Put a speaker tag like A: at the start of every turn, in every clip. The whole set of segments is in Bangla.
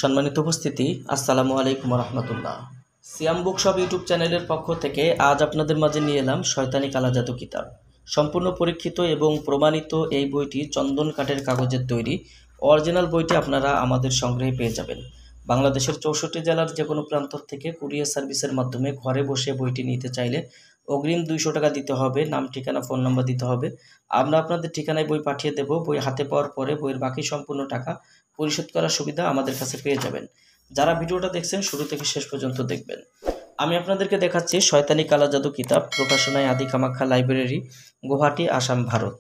A: সম্মানিত উপস্থিতি, আসসালামু আলাইকুম রহমতুল্লাহ। সিয়াম বুকশপ ইউটিউব চ্যানেলের পক্ষ থেকে আজ আপনাদের মাঝে নিয়ে এলাম শয়তানি কালা জাদু কিতাব। সম্পূর্ণ পরীক্ষিত এবং প্রমাণিত এই বইটি চন্দন কাঠের কাগজের তৈরি। অরিজিনাল বইটি আপনারা আমাদের সংগ্রহে পেয়ে যাবেন। বাংলাদেশের 64 জেলার যে কোনো প্রান্ত থেকে কুরিয়ার সার্ভিসের মাধ্যমে ঘরে বসে বইটি নিতে চাইলে অগ্রিম 200 টাকা দিতে হবে, নাম ঠিকানা ফোন নাম্বার দিতে হবে। আমরা আপনাদের ঠিকানায় বই পাঠিয়ে দেব। বই হাতে পাওয়ার পরে বইয়ের বাকি সম্পূর্ণ টাকা পরিশোধ করার সুবিধা আমাদের কাছে পেয়ে যাবেন। যারা ভিডিওটা দেখছেন শুরু থেকে শেষ পর্যন্ত দেখবেন। আমি আপনাদেরকে দেখাচ্ছি শয়তানি কালা জাদু কিতাব, প্রকাশনায় আদি কামাখ্যা লাইব্রেরি, গুয়াহাটি, আসাম, ভারত।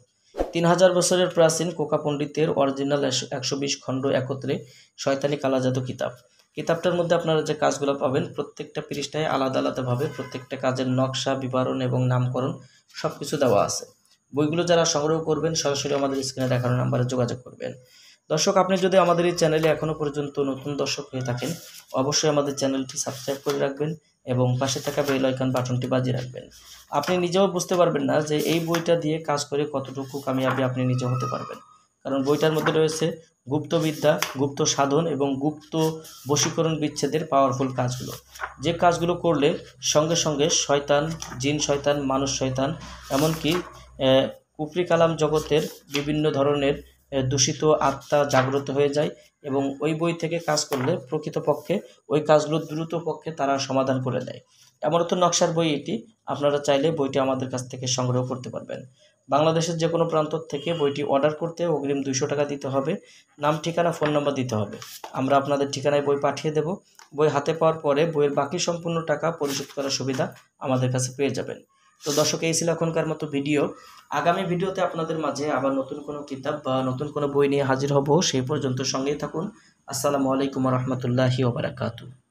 A: 3000 বছরের প্রাচীন কোকা পণ্ডিতের অরিজিনাল 120 খণ্ড একত্রে শয়তানি কালা জাদু কিতাব। কিতাবটার মধ্যে আপনারা যে কাজগুলো পাবেন প্রত্যেকটা পৃষ্ঠায় আলাদা আলাদাভাবে প্রত্যেকটা কাজের নকশা, বিবরণ এবং নামকরণ সব কিছু দেওয়া আছে। বইগুলো যারা সংগ্রহ করবেন সরাসরি আমাদের স্ক্রিনে দেখানো নাম্বারে যোগাযোগ করবেন। দর্শক, আপনি যদি আমাদের এই চ্যানেলে এখনও পর্যন্ত নতুন দর্শক হয়ে থাকেন অবশ্যই আমাদের চ্যানেলটি সাবস্ক্রাইব করে রাখবেন এবং পাশে থাকা বেল আইকন বাটনটি বাজিয়ে রাখবেন। আপনি নিজেও বুঝতে পারবেন না যে এই বইটা দিয়ে কাজ করে কতটুকু কামিয়াবি আপনি নিজে হতে পারবেন, কারণ বইটার মধ্যে রয়েছে গুপ্তবিদ্যা, গুপ্ত সাধন এবং গুপ্ত বশীকরণ বিচ্ছেদের পাওয়ারফুল কাজগুলো, যে কাজগুলো করলে সঙ্গে সঙ্গে শয়তান, জিন শয়তান, মানুষ শয়তান, এমনকি কুফরি কালাম জগতের বিভিন্ন ধরনের দূষিত আত্মা জাগ্রত হয়ে যায় এবং ওই বই থেকে কাজ করলে প্রকৃতপক্ষে ওই কাজগুলো দ্রুত পক্ষে তারা সমাধান করে দেয়। এমন তো নকশার বই এটি। আপনারা চাইলে বইটি আমাদের কাছ থেকে সংগ্রহ করতে পারবেন। বাংলাদেশের যে কোনো প্রান্ত থেকে বইটি অর্ডার করতে অগ্রিম 200 টাকা দিতে হবে, নাম ঠিকানা ফোন নাম্বার দিতে হবে। আমরা আপনাদের ঠিকানায় বই পাঠিয়ে দেব। বই হাতে পাওয়ার পরে বইয়ের বাকি সম্পূর্ণ টাকা পরিশোধ করার সুবিধা আমাদের কাছে পেয়ে যাবেন। তো দর্শক, এই ছিল এখনকার মতো ভিডিও। আগামী ভিডিওতে আপনাদের মাঝে আবার নতুন কোনো কিতাব বা নতুন কোনো বই নিয়ে হাজির হব। সেই পর্যন্ত সঙ্গেই থাকুন। আসসালামু আলাইকুম রহমতুল্লাহি ওয়া বারাকাতুহু।